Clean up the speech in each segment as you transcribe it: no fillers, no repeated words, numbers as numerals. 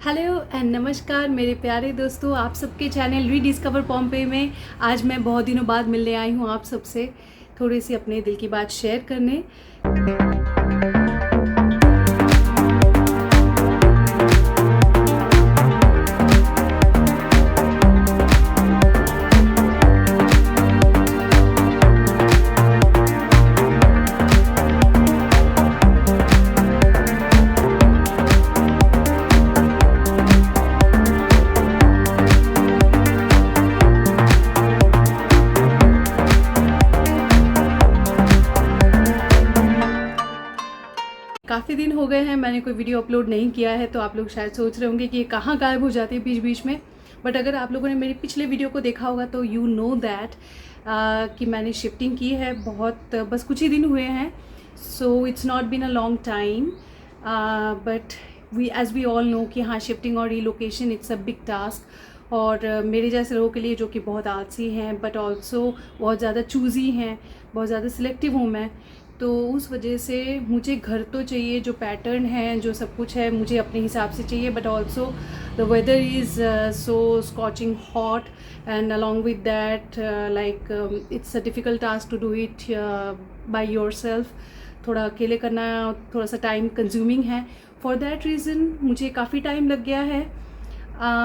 Hello and नमस्कार मेरे प्यारे दोस्तों, आप सबके चैनल रीडिस्कवर पॉम्पे में आज मैं बहुत दिनों बाद मिलने आई हूँ आप सबसे, थोड़ी सी अपने दिल की बात शेयर करने। काफ़ी दिन हो गए हैं मैंने कोई वीडियो अपलोड नहीं किया है, तो आप लोग शायद सोच रहे होंगे कि ये कहाँ गायब हो जाती है बीच बीच में। बट अगर आप लोगों ने मेरे पिछले वीडियो को देखा होगा तो यू नो दैट कि मैंने शिफ्टिंग की है, बहुत बस कुछ ही दिन हुए हैं। So it's not been a long time, but we all know कि हाँ, शिफ्टिंग और relocation it's a big task. और मेरे जैसे लोगों के लिए जो कि बहुत आलसी हैं बट ऑल्सो बहुत ज़्यादा चूज़ी हैं, बहुत ज़्यादा सिलेक्टिव हूँ मैं, तो उस वजह से मुझे घर तो चाहिए, जो पैटर्न है, जो सब कुछ है मुझे अपने हिसाब से चाहिए। But also the weather is so scorching hot and along with that like it's a difficult task to do it by yourself. थोड़ा अकेले करना थोड़ा सा टाइम कंज्यूमिंग है। फॉर दैट रीज़न मुझे काफ़ी टाइम लग गया है।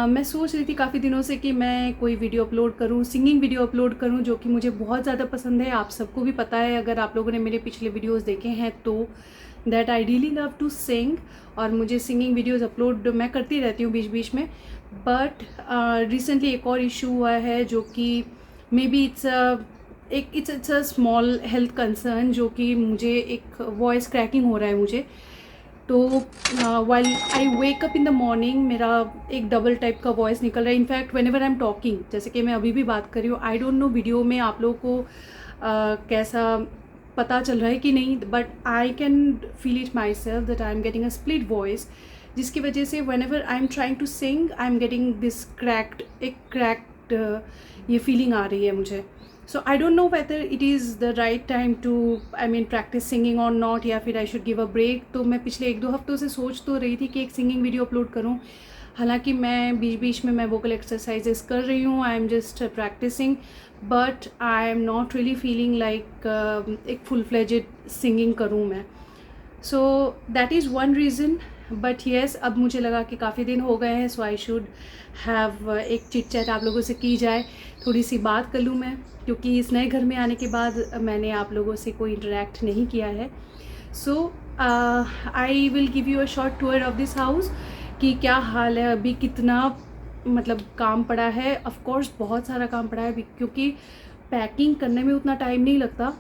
मैं सोच रही थी काफ़ी दिनों से कि मैं कोई वीडियो अपलोड करूं, सिंगिंग वीडियो अपलोड करूं, जो कि मुझे बहुत ज़्यादा पसंद है। आप सबको भी पता है, अगर आप लोगों ने मेरे पिछले वीडियोस देखे हैं तो, that I really love to sing. और मुझे सिंगिंग वीडियोस अपलोड मैं करती रहती हूँ बीच बीच में। बट रिसेंटली एक और इशू हुआ है जो कि may be it's a small health concern, जो कि मुझे एक वॉइस क्रैकिंग हो रहा है मुझे। तो while I wake up in the morning मेरा एक डबल टाइप का वॉइस निकल रहा है। In fact when ever I am talking, जैसे कि मैं अभी भी बात कर रही हूँ, आई डोंट नो वीडियो में आप लोगों को कैसा पता चल रहा है कि नहीं, but I can feel it myself that I am getting a split voice, जिसकी वजह से whenever I am trying to sing I am getting this cracked ये फीलिंग आ रही है मुझे। So I don't know whether it is the right time to practice singing और not, या फिर I should give a break. तो मैं पिछले 1-2 हफ्तों से सोच तो रही थी कि एक सिंगिंग वीडियो अपलोड करूं। हालांकि मैं बीच बीच में मैं वोकल एक्सरसाइजेस कर रही हूँ, I am just practising, but I am not really feeling like एक फुल फ्लेजेड सिंगिंग करूँ मैं। So that is one reason. But yes, अब मुझे लगा कि काफ़ी दिन हो गए हैं, सो आई शुड हैव एक चिट चैट आप लोगों से की जाए, थोड़ी सी बात कर लूँ मैं, क्योंकि इस नए घर में आने के बाद मैंने आप लोगों से कोई इंटरेक्ट नहीं किया है। So I will give you a short tour of this house कि क्या हाल है अभी, कितना मतलब काम पड़ा है। ऑफ कोर्स बहुत सारा काम पड़ा है क्योंकि पैकिंग करने में उतना टाइम नहीं लगता।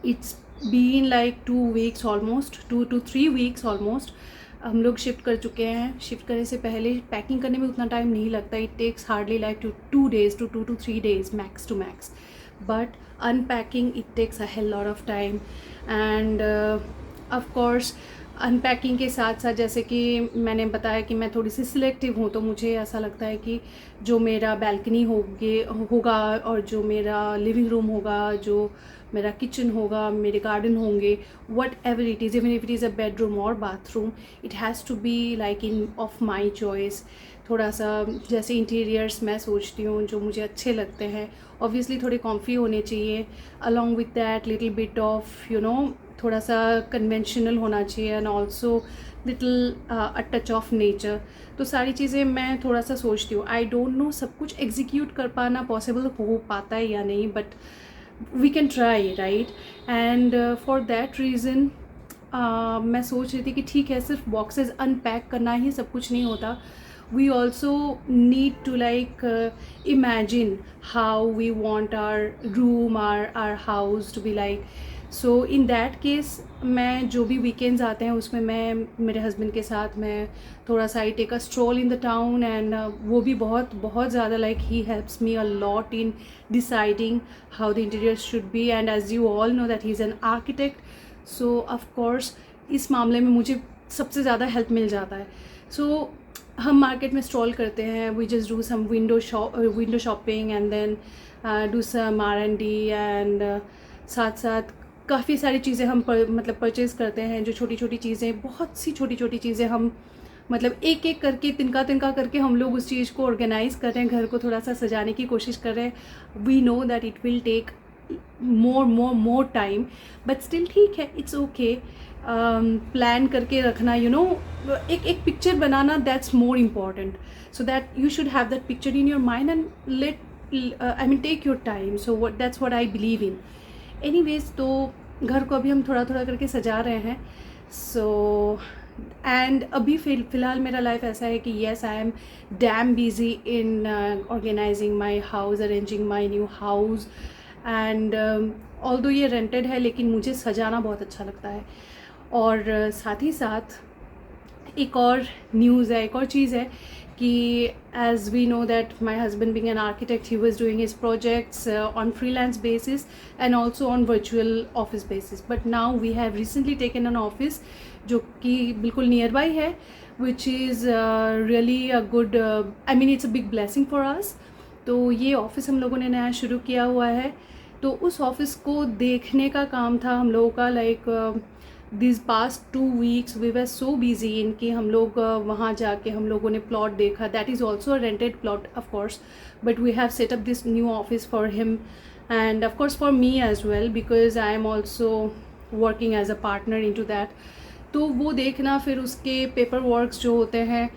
It's been like 2 weeks almost, 2 to 3 weeks almost हम लोग शिफ्ट कर चुके हैं। शिफ्ट करने से पहले पैकिंग करने में उतना टाइम नहीं लगता, it takes hardly like 2 days to 2 to 3 days max to max. But unpacking it takes a hell lot of time. And of course unpacking के साथ साथ, जैसे कि मैंने बताया कि मैं थोड़ी सी सिलेक्टिव हूँ, तो मुझे ऐसा लगता है कि जो मेरा बैल्कनी होगा और जो मेरा लिविंग रूम होगा, जो मेरा किचन होगा, मेरे गार्डन होंगे, whatever it is, even if it is a bedroom और bathroom, it has to be like in of my choice. थोड़ा सा जैसे इंटीरियर्स मैं सोचती हूँ जो मुझे अच्छे लगते हैं, ऑब्वियसली थोड़े कॉम्फी होने चाहिए, along with that little bit of थोड़ा सा कन्वेंशनल होना चाहिए, and also little a touch of nature. तो सारी चीज़ें मैं थोड़ा सा सोचती हूँ। आई डोंट नो सब कुछ एग्जीक्यूट कर पाना पॉसिबल हो पाता है या नहीं, but we can try, right. And for that reason मैं सोच रही थी कि ठीक है, सिर्फ बॉक्सेस अनपैक करना ही सब कुछ नहीं होता। We also need to like imagine how we want our room, our house to be like. So in that case, मैं जो भी वीकेंड्स आते हैं उसमें मैं मेरे हस्बैंड के साथ मैं थोड़ा सा I take a stroll in the town, and वो भी बहुत बहुत ज़्यादा like he helps me a lot in deciding how the interior should be. And as you all know that he is an architect, so of course इस मामले में मुझे सबसे ज़्यादा हेल्प मिल जाता है। सो हम मार्केट में स्ट्रॉल करते हैं, we just do some window shopping and then do some R&D, and साथ साथ काफ़ी सारी चीज़ें हम मतलब परचेज़ करते हैं, जो छोटी छोटी चीज़ें, बहुत सी छोटी छोटी चीज़ें हम मतलब एक एक करके तिनका तिनका करके हम लोग उस चीज़ को ऑर्गेनाइज़ कर रहे हैं, घर को थोड़ा सा सजाने की कोशिश कर रहे हैं। We know that it will take more time, but still ठीक है, इट्स ओके। प्लान करके रखना, एक पिक्चर बनाना, that's more important, so that you should have that picture in your mind and take your time. So that's what I believe in. Anyways, तो घर को अभी हम थोड़ा थोड़ा करके सजा रहे हैं। सो एंड अभी फ़िलहाल मेरा लाइफ ऐसा है कि yes, I am damn busy in organising my house, arranging my new house, and although ये रेंटेड है, लेकिन मुझे सजाना बहुत अच्छा लगता है। और साथ ही साथ एक और न्यूज़ है, एक और चीज़ है कि as we know that my husband being an architect, he was doing his projects on freelance basis and also on virtual office basis, but now we have recently taken an office जो कि बिल्कुल nearby है, which is really a good, I mean it's a big blessing for us. तो ये office हम लोगों ने नया शुरू किया हुआ है, तो उस ऑफ़िस को देखने का काम था हम लोगों का। Like this past 2 weeks we were so busy in कि हम लोग वहाँ जाके हम लोगों ने प्लॉट देखा, that is also a rented plot of course, but we have set up this new office for him and of course for me as well, because I am also working as a partner in to that. तो वो देखना, फिर उसके paper works जो होते हैं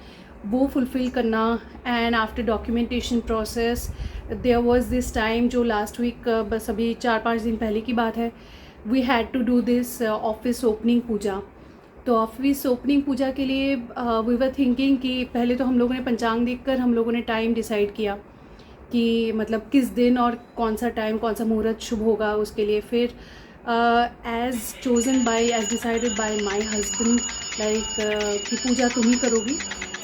वो fulfil करना, and after documentation process there was this time, जो लास्ट वीक बस अभी 4-5 दिन पहले की बात है, we had to do this office opening puja. तो ऑफिस ओपनिंग पूजा के लिए वी वर थिंकिंग कि पहले तो हम लोगों ने पंचांग देखकर हम लोगों ने टाइम डिसाइड किया कि मतलब किस दिन और कौन सा टाइम, कौन सा मुहूर्त शुभ होगा उसके लिए। फिर as chosen by, as decided by my husband, like कि पूजा तुम ही करोगी।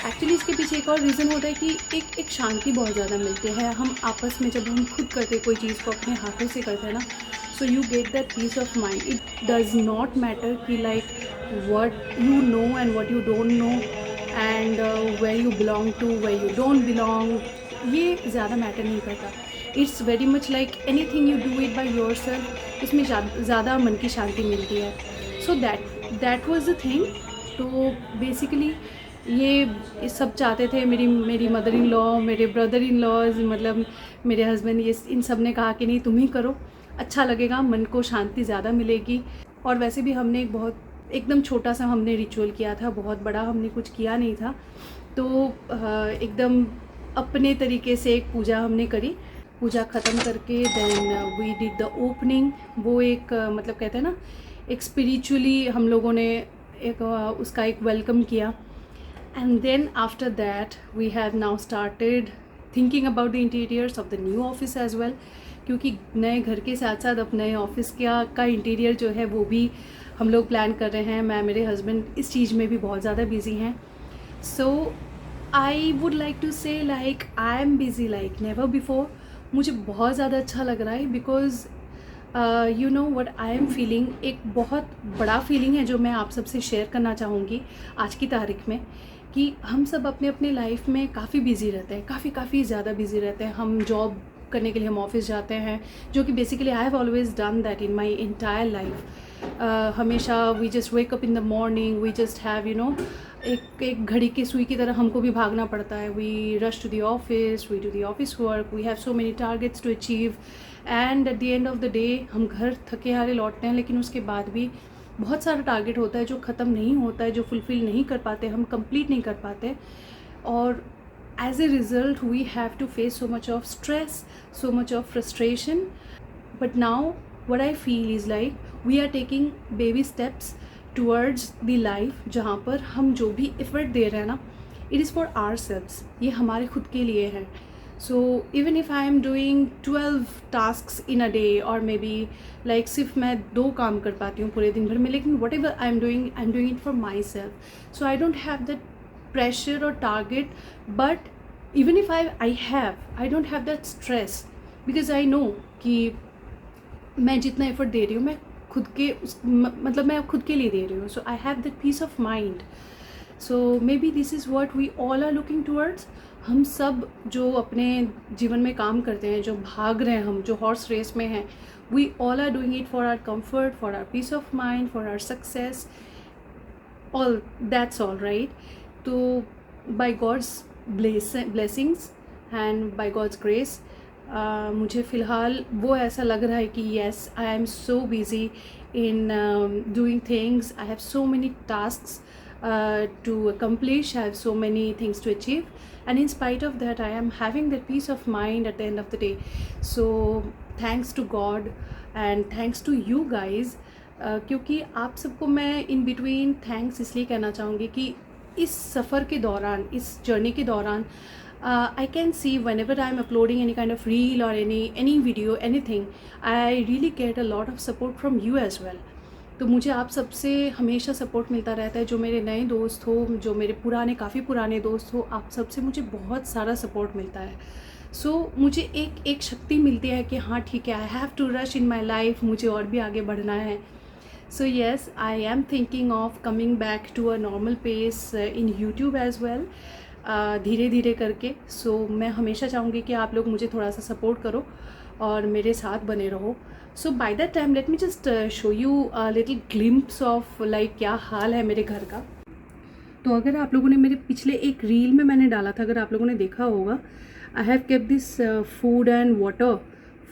एक्चुअली इसके पीछे एक और रीज़न होता है कि एक शांति बहुत ज़्यादा मिलती है हम आपस में, जब हम खुद करते कोई चीज़ को अपने हाथों से करते हैं ना, so you get that peace of mind. It does not matter कि like what you know and what you don't know, and where you belong to, where you don't belong, ये ज़्यादा मैटर नहीं करता। It's very much like any thing you do it by your self, उसमें ज़्यादा मन की शांति मिलती है। So that was the thing. तो बेसिकली ये सब चाहते थे, मेरी मदर इन लॉ, मेरे ब्रदर इन लॉज, मतलब मेरे हस्बैंड, ये इन सब ने कहा कि नहीं तुम ही करो, अच्छा लगेगा, मन को शांति ज़्यादा मिलेगी। और वैसे भी हमने एक बहुत एकदम छोटा सा हमने रिचुअल किया था, बहुत बड़ा हमने कुछ किया नहीं था। तो एकदम अपने तरीके से एक पूजा हमने करी। पूजा ख़त्म करके then we did the opening. वो एक मतलब कहते हैं ना, एक स्पिरिचुअली हम लोगों ने एक उसका एक वेलकम किया। And then after that we have now started thinking about the interiors of the new office as well, क्योंकि नए घर के साथ साथ अब नए ऑफिस का इंटीरियर जो है वो भी हम लोग प्लान कर रहे हैं। मैं, मेरे हस्बैंड इस चीज़ में भी बहुत ज़्यादा बिजी हैं। So I would like to से like I am busy like never before. मुझे बहुत ज़्यादा अच्छा लग रहा है, because you know what I am feeling. एक बहुत बड़ा फीलिंग है जो मैं आप सबसे शेयर करना चाहूँगी आज की तारीख में, कि हम सब अपने अपने लाइफ में काफ़ी बिज़ी रहते हैं, काफ़ी ज़्यादा बिज़ी रहते हैं। हम जॉब करने के लिए हम ऑफिस जाते हैं, जो कि basically I have always done that in my entire life. हमेशा we just wake up in the morning, we just have you know, एक घड़ी की सुई की तरह हमको भी भागना पड़ता है। We rush to the office, we do the office work, we have so many targets to achieve, and at the end of the day हम घर थके हारे लौटते हैं, लेकिन उसके बाद भी बहुत सारा टारगेट होता है जो ख़त्म नहीं होता है, जो फुलफ़िल नहीं कर पाते, हम कंप्लीट नहीं कर पाते। और as a result we have to face so much of stress, so much of frustration. But now what I feel is like we are taking baby steps towards the life जहाँ पर हम जो भी effort दे रहे हैं ना, it is for ourselves, ये हमारे खुद के लिए है। So even if I am doing 12 tasks in a day, or maybe like सिर्फ मैं 2 काम कर पाती हूँ पूरे दिन भर में, लेकिन whatever I am doing it for myself. So I don't have that pressure or target, but even if I don't have that stress, because I know कि मैं जितना एफर्ट दे रही हूँ मैं खुद के मतलब मैं खुद के लिए दे रही हूँ। So I have that peace of mind. So maybe this is what we all are looking towards. हम सब जो अपने जीवन में काम करते हैं, जो भाग रहे हैं, हम जो हॉर्स रेस में हैं, we all are doing it for our comfort, for our peace of mind, for our success, all that's all right. तो by God's blessings and by God's grace मुझे फ़िलहाल वो ऐसा लग रहा है कि yes, I am so busy in doing things. I have so many tasks to accomplish. I have so many things to achieve, and in spite of that I am having that peace of mind at the end of the day. So thanks to God and thanks to you guys, क्योंकि आप सबको मैं in between thanks इसलिए कहना चाहूँगी कि इस सफ़र के दौरान, इस जर्नी के दौरान I can see whenever I am uploading any kind of reel or any video, anything, I really get a lot of support from you as well. तो मुझे आप सबसे हमेशा सपोर्ट मिलता रहता है, जो मेरे नए दोस्त हो, जो मेरे काफ़ी पुराने दोस्त हो, आप सबसे मुझे बहुत सारा सपोर्ट मिलता है. सो मुझे एक शक्ति मिलती है कि हाँ ठीक है, I have to rush in my life, मुझे और भी आगे बढ़ना है. So yes, I am thinking of coming back to a normal pace in YouTube as well, धीरे धीरे करके. सो मैं हमेशा चाहूँगी कि आप लोग मुझे थोड़ा सा सपोर्ट करो और मेरे साथ बने रहो. So by that time let me just show you a little glimpse of like क्या हाल है मेरे घर का. तो अगर आप लोगों ने मेरे पिछले एक रील में मैंने डाला था, अगर आप लोगों ने देखा होगा, I have kept this food and water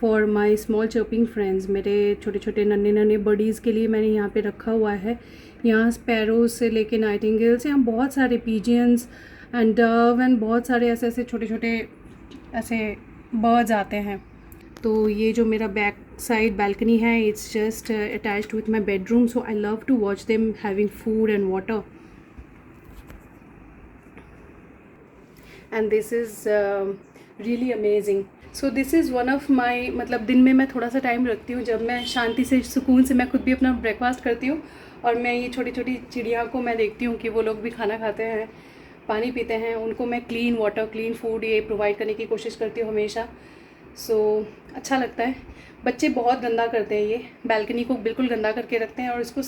for my small chirping friends. मेरे छोटे छोटे नन्हे नन्हे बडीज़ के लिए मैंने यहाँ पे रखा हुआ है. यहाँ स्पैरोज से लेके नाइटिंगेल्स, यहाँ बहुत सारे पीजियंस एंड डव एंड बहुत सारे ऐसे ऐसे छोटे छोटे ऐसे बर्ड्स आते हैं. तो ये जो मेरा बैक साइड बैल्कनी है, it's just attached with my bedroom, so I love to watch them having food and water. And this is really amazing. So this is one of my, मतलब दिन में मैं थोड़ा सा टाइम रखती हूँ जब मैं शांति से, सुकून से मैं खुद भी अपना ब्रेकफास्ट करती हूँ और मैं ये छोटी छोटी चिड़िया को मैं देखती हूँ कि वो लोग भी खाना खाते हैं, पानी पीते हैं, उनको मैं क्लीन वाटर, क्लीन फूड ये प्रोवाइड करने की कोशिश करती हूँ हमेशा. सो अच्छा लगता है. बच्चे बहुत गंदा करते हैं, ये बैल्कनी को बिल्कुल गंदा करके रखते हैं और इसको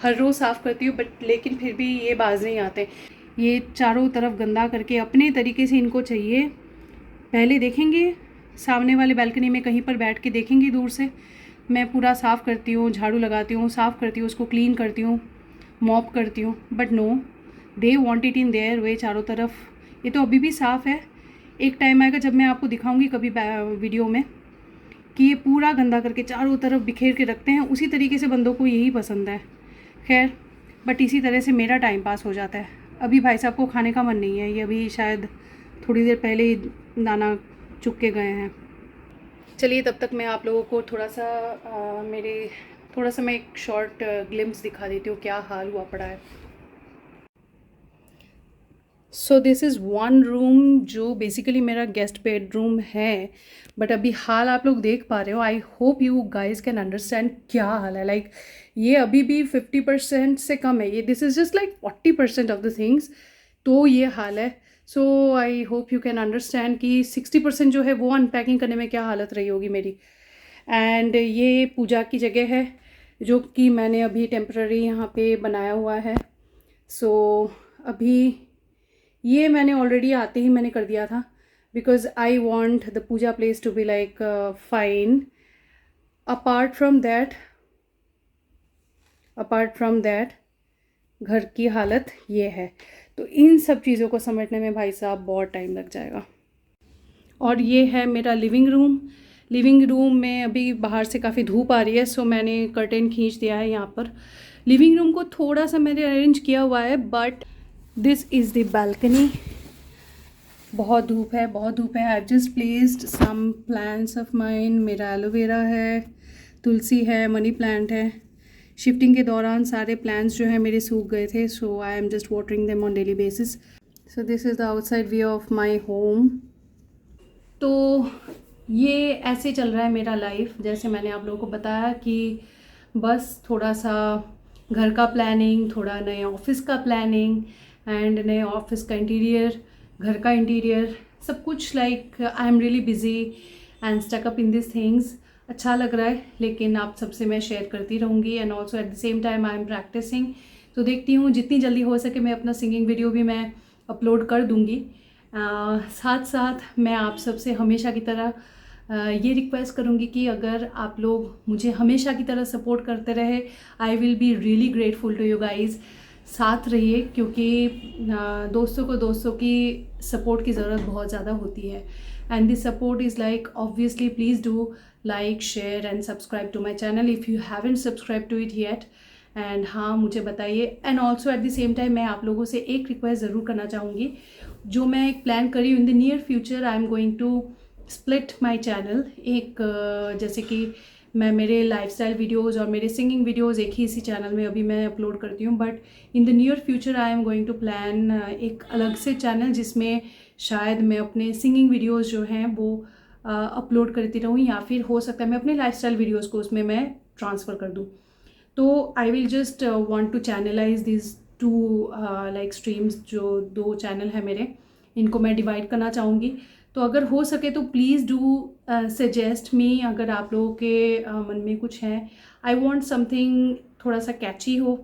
हर रोज़ साफ़ करती हूँ, बट लेकिन फिर भी ये बाज नहीं आते. ये चारों तरफ गंदा करके अपने तरीके से इनको चाहिए. पहले देखेंगे सामने वाले बैल्कनी में कहीं पर बैठ के देखेंगे दूर से, मैं पूरा साफ़ करती हूँ, झाड़ू लगाती हूँ, साफ़ करती हूँ, उसको क्लीन करती हूँ, मॉप करती हूँ, but no, they want it in their way चारों तरफ. ये तो अभी भी साफ़ है. एक टाइम आएगा जब मैं आपको दिखाऊंगी कभी वीडियो में कि ये पूरा गंदा करके चारों तरफ बिखेर के रखते हैं. उसी तरीके से बंदों को यही पसंद है. खैर, बट इसी तरह से मेरा टाइम पास हो जाता है. अभी भाई साहब को खाने का मन नहीं है, ये अभी शायद थोड़ी देर पहले ही दाना चुग के गए हैं. चलिए तब तक मैं आप लोगों को थोड़ा सा मैं एक शॉर्ट ग्लिम्स दिखा देती हूँ क्या हाल हुआ पड़ा है. सो दिस इज़ वन रूम जो बेसिकली मेरा गेस्ट बेडरूम है, बट अभी हाल आप लोग देख पा रहे हो. आई hope you guys can understand क्या हाल है. लाइक ये अभी भी 50% से कम है. ये this is just like 40% of the things. तो ये हाल है. So I hope you can understand कि 60% जो है वो अनपैकिंग करने में क्या हालत रही होगी मेरी. एंड ये पूजा की जगह है जो कि मैंने अभी टेम्पररी यहाँ पे बनाया हुआ है. सो अभी ये मैंने ऑलरेडी आते ही मैंने कर दिया था, because I want the puja place to be like fine. Apart from that घर की हालत ये है. तो इन सब चीज़ों को समेटने में भाई साहब बहुत टाइम लग जाएगा. और ये है मेरा लिविंग रूम में अभी बाहर से काफ़ी धूप आ रही है, सो मैंने कर्टेन खींच दिया है यहाँ पर. लिविंग रूम को थोड़ा सा मैंने अरेंज किया हुआ है, but this is the balcony. बहुत धूप है. I have just placed some plants of mine. मेरा एलोवेरा है, तुलसी है, मनी प्लांट है. शिफ्टिंग के दौरान सारे प्लांट्स जो हैं मेरे सूख गए थे, so I am just watering them on daily basis. So this is the outside view of my home. तो ये ऐसे चल रहा है मेरा लाइफ. जैसे मैंने आप लोगों को बताया कि बस थोड़ा सा घर का प्लानिंग, थोड़ा नए ऑफिस का प्लानिंग एंड नए ऑफिस का इंटीरियर, घर का इंटीरियर, सब कुछ like I am really busy and stuck up in this things. अच्छा लग रहा है, लेकिन आप सबसे मैं शेयर करती रहूँगी. And also at the same time I am practising. तो देखती हूँ जितनी जल्दी हो सके मैं अपना सिंगिंग वीडियो भी मैं अपलोड कर दूँगी. साथ साथ मैं आप सबसे हमेशा की तरह ये रिक्वेस्ट करूँगी कि अगर आप लोग मुझे हमेशा की तरह सपोर्ट करते रहे, I will be really grateful to you guys. साथ रहिए, क्योंकि दोस्तों को दोस्तों की सपोर्ट की ज़रूरत बहुत ज़्यादा होती है। And this support is like obviously please do like, share and subscribe to my channel if you haven't subscribe to it yet. And हाँ, मुझे बताइए। And also at the same time मैं आप लोगों से एक रिक्वेस्ट ज़रूर करना चाहूँगी, जो मैं एक प्लान करी हूँ in the near future. I am going to split my channel. एक जैसे कि मैं मेरे लाइफस्टाइल वीडियोस और मेरे सिंगिंग वीडियोस एक ही इसी चैनल में अभी मैं अपलोड करती हूँ, but in the near future I am going to plan एक अलग से चैनल, जिसमें शायद मैं अपने सिंगिंग वीडियोस जो हैं वो अपलोड करती रहूँ, या फिर हो सकता है मैं अपने लाइफस्टाइल वीडियोस को उसमें मैं ट्रांसफ़र कर दूँ। तो I will just want to channelise this to like streams. जो 2 चैनल है मेरे, इनको मैं डिवाइड करना चाहूँगी। तो अगर हो सके तो प्लीज़ डू सजेस्ट मी, अगर आप लोगों के मन में कुछ है। आई वांट समथिंग थोड़ा सा कैची हो,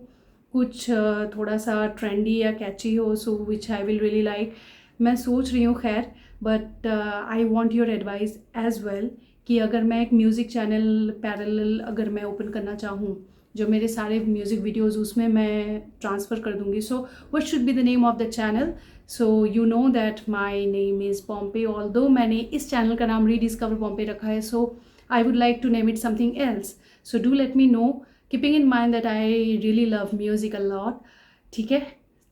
कुछ थोड़ा सा ट्रेंडी या कैची हो, so which I will really like. मैं सोच रही हूँ खैर, but I want your advice as well, कि अगर मैं एक म्यूज़िक चैनल पैरेलल अगर मैं ओपन करना चाहूँ, जो मेरे सारे म्यूज़िक वीडियोज़ उसमें मैं ट्रांसफ़र कर दूँगी। So what should be the name of the channel? So you know that my name is Pompeii, although मैंने इस चैनल का नाम रीडिस्कवर पॉम्पे रखा है। So I would like to name it something else. So do let me know, keeping in mind that I really love music a lot. ठीक है,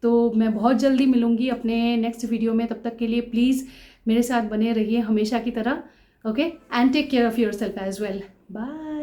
तो मैं बहुत जल्दी मिलूँगी अपने नेक्स्ट वीडियो में। तब तक के लिए प्लीज़ मेरे साथ बने रहिए हमेशा की तरह। Okay, and take care of yourself as well. Bye.